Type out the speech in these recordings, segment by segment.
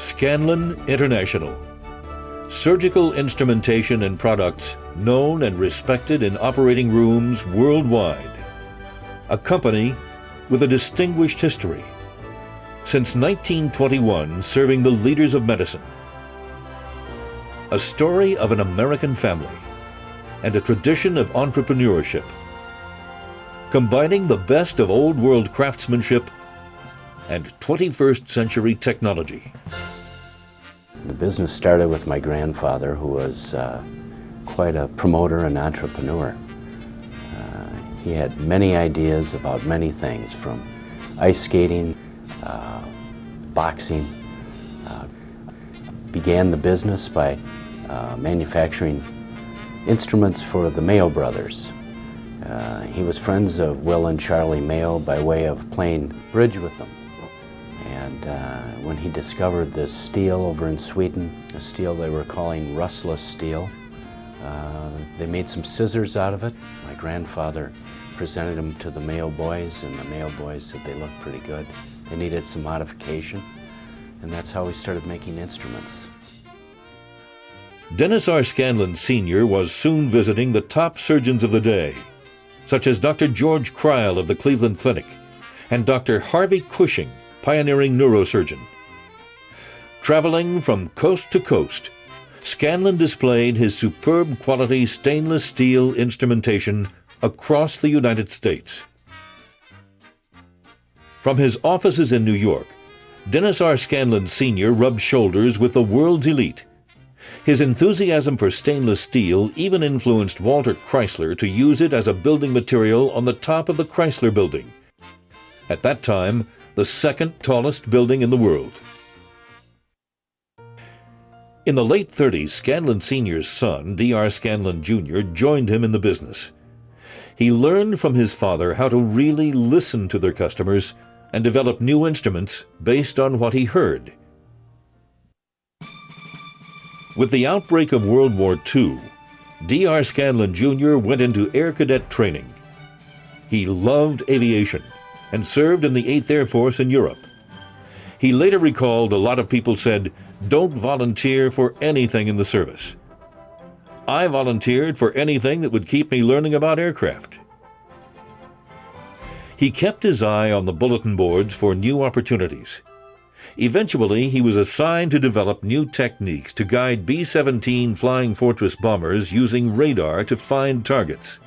Scanlan International. Surgical instrumentation and products known and respected in operating rooms worldwide. A company with a distinguished history. Since 1921, serving the leaders of medicine. A story of an American family and a tradition of entrepreneurship. Combining the best of old world craftsmanship and 21st century technology. The business started with my grandfather, who was quite a promoter and entrepreneur. He had many ideas about many things, from ice skating, boxing. Began the business by manufacturing instruments for the Mayo brothers. He was friends of Will and Charlie Mayo by way of playing bridge with them. And when he discovered this steel over in Sweden, a steel they were calling rustless steel, they made some scissors out of it. My grandfather presented them to the Mayo boys, and the Mayo boys said they looked pretty good. They needed some modification, and that's how we started making instruments. Dennis R.Scanlan Sr. was soon visiting the top surgeons of the day, such as Dr. George Kreil of the Cleveland Clinic and Dr. Harvey Cushing, pioneering neurosurgeon. Traveling from coast to coast, Scanlan displayed his superb quality stainless steel instrumentation across the United States. From his offices in New York, Dennis R.Scanlan Sr. rubbed shoulders with the world's elite. His enthusiasm for stainless steel even influenced Walter Chrysler to use it as a building material on the top of the Chrysler Building, at that time the second tallest building in the world. In the late 30s, Scanlan Sr.'s son, D.R. Scanlan Jr., joined him in the business. He learned from his father how to really listen to their customers and develop new instruments based on what he heard. With the outbreak of World War II, D.R. Scanlan Jr. went into Air Cadet training. He loved aviation and served in the 8th Air Force in Europe. He later recalled a lot of people said, "Don't volunteer for anything in the service." I volunteered for anything that would keep me learning about aircraft. He kept his eye on the bulletin boards for new opportunities. Eventually, he was assigned to develop new techniques to guide B-17 Flying Fortress bombers using radar to find targets.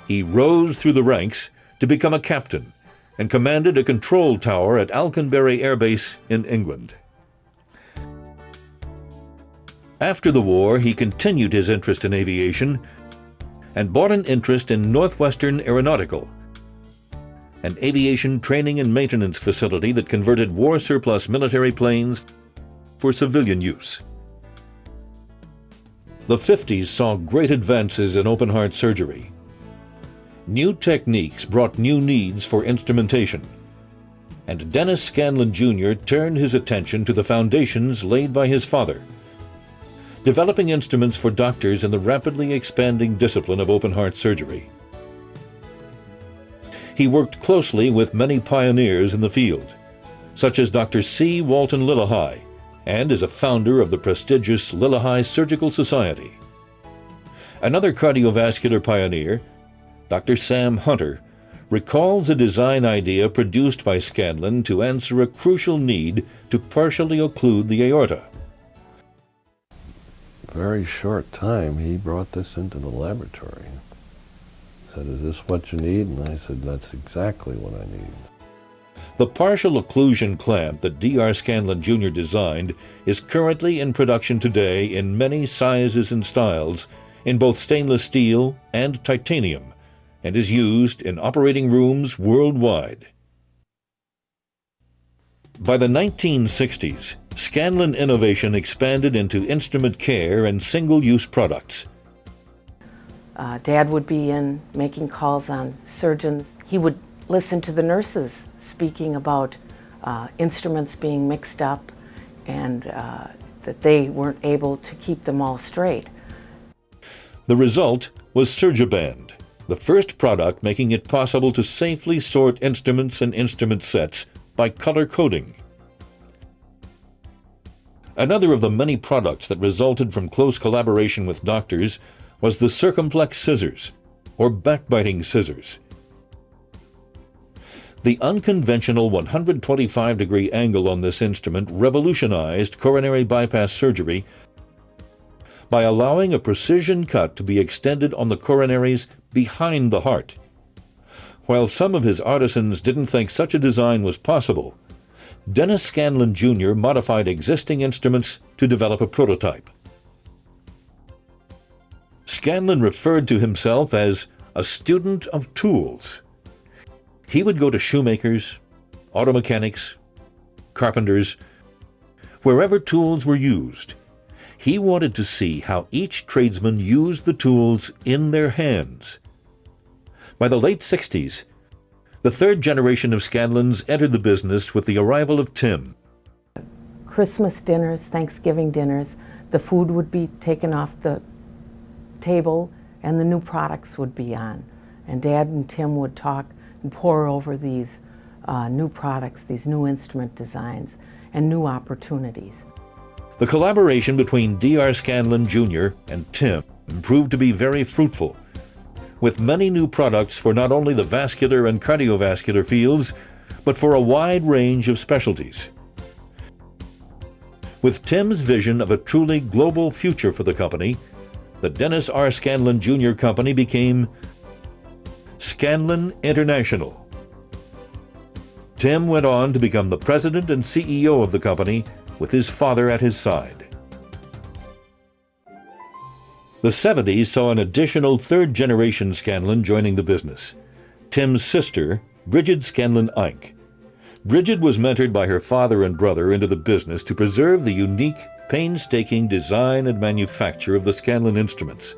He rose through the ranks to become a captain and commanded a control tower at Alconbury Air Base in England. After the war, he continued his interest in aviation and bought an interest in Northwestern Aeronautical, an aviation training and maintenance facility that converted war surplus military planes for civilian use. The 50s saw great advances in open-heart surgery. New techniques brought new needs for instrumentation, and Dennis Scanlan Jr. turned his attention to the foundations laid by his father, developing instruments for doctors in the rapidly expanding discipline of open-heart surgery. He worked closely with many pioneers in the field, such as Dr. C. Walton Lillehei, and is a founder of the prestigious Lillehei Surgical Society. Another cardiovascular pioneer, Dr. Sam Hunter, recalls a design idea produced by Scanlan to answer a crucial need to partially occlude the aorta. Very short time, he brought this into the laboratory. Said, "Is this what you need?" And I said, "That's exactly what I need." The partial occlusion clamp that D.R. Scanlan Jr. designed is currently in production today in many sizes and styles in both stainless steel and titanium, and is used in operating rooms worldwide. By the 1960s, Scanlan innovation expanded into instrument care and single-use products. Dad would be in making calls on surgeons. He would listen to the nurses speaking about instruments being mixed up and that they weren't able to keep them all straight. The result was Surgiband, the first product making it possible to safely sort instruments and instrument sets by color coding. Another of the many products that resulted from close collaboration with doctors was the circumflex scissors, or backbiting scissors. The unconventional 125-degree angle on this instrument revolutionized coronary bypass surgery by allowing a precision cut to be extended on the coronaries behind the heart. While some of his artisans didn't think such a design was possible, Dennis Scanlan Jr. modified existing instruments to develop a prototype. Scanlan referred to himself as a student of tools. He would go to shoemakers, auto mechanics, carpenters, wherever tools were used. He wanted to see how each tradesman used the tools in their hands. By the late 60s, the third generation of Scanlans entered the business with the arrival of Tim. Christmas dinners, Thanksgiving dinners, the food would be taken off the table and the new products would be on. And Dad and Tim would talk and pore over these new products, these new instrument designs, and new opportunities. The collaboration between D.R. Scanlan Jr. and Tim proved to be very fruitful, with many new products for not only the vascular and cardiovascular fields, but for a wide range of specialties. With Tim's vision of a truly global future for the company, the Dennis R. Scanlan Jr. Company became Scanlan International. Tim went on to become the president and CEO of the company, with his father at his side. The 70s saw an additional third-generation Scanlan joining the business, Tim's sister, Bridget Scanlan Eink. Bridget was mentored by her father and brother into the business to preserve the unique, painstaking design and manufacture of the Scanlan instruments.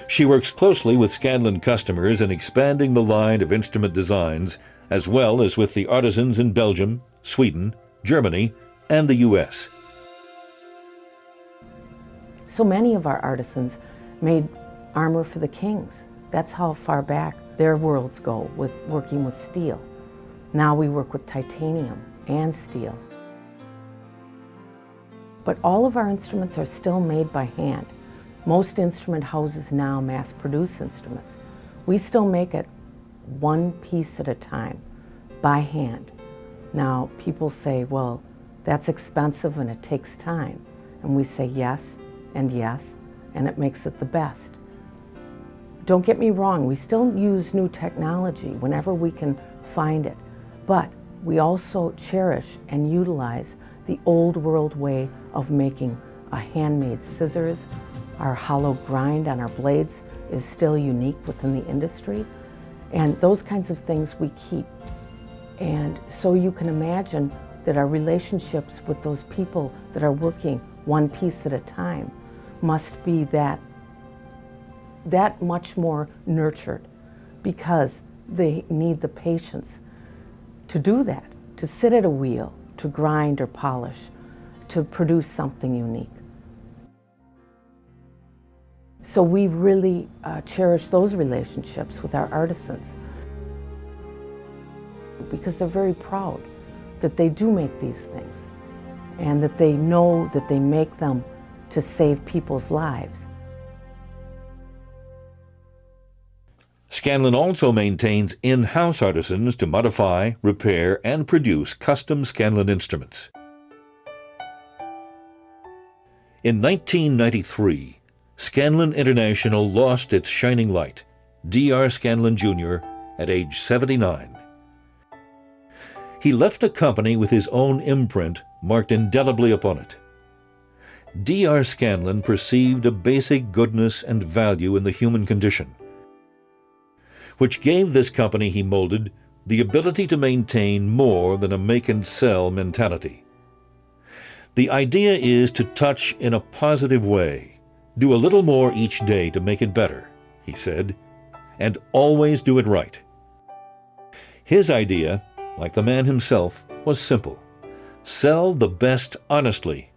She works closely with Scanlan customers in expanding the line of instrument designs, as well as with the artisans in Belgium, Sweden, Germany, and the U.S. So many of our artisans made armor for the kings. That's how far back their worlds go with working with steel. Now we work with titanium and steel. But all of our instruments are still made by hand. Most instrument houses now mass produce instruments. We still make it one piece at a time, by hand. Now, people say, well, that's expensive and it takes time. And we say yes, and it makes it the best. Don't get me wrong, we still use new technology whenever we can find it. But we also cherish and utilize the old world way of making a handmade scissors. Our hollow grind on our blades is still unique within the industry. And those kinds of things we keep. And so you can imagine that our relationships with those people that are working one piece at a time must be that much more nurtured, because they need the patience to do that, to sit at a wheel, to grind or polish, to produce something unique. So we really cherish those relationships with our artisans, because they're very proud that they do make these things and that they know that they make them to save people's lives. Scanlan also maintains in-house artisans to modify, repair, and produce custom Scanlan instruments. In 1993, Scanlan International lost its shining light, D.R. Scanlan Jr., at age 79. He left a company with his own imprint marked indelibly upon it. D.R. Scanlan perceived a basic goodness and value in the human condition, which gave this company he molded the ability to maintain more than a make-and-sell mentality. The idea is to touch in a positive way, do a little more each day to make it better, he said, and always do it right. His idea, like the man himself, was simple. Sell the best honestly,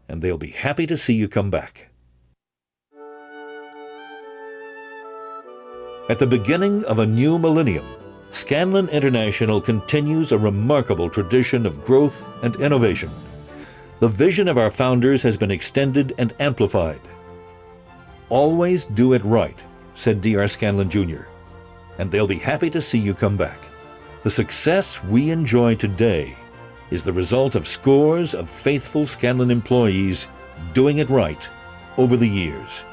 and they'll be happy to see you come back. At the beginning of a new millennium, Scanlan International continues a remarkable tradition of growth and innovation. The vision of our founders has been extended and amplified. Always do it right, said D.R. Scanlan Jr., and they'll be happy to see you come back. The success we enjoy today is the result of scores of faithful Scanlan employees doing it right over the years.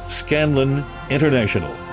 Scanlan International.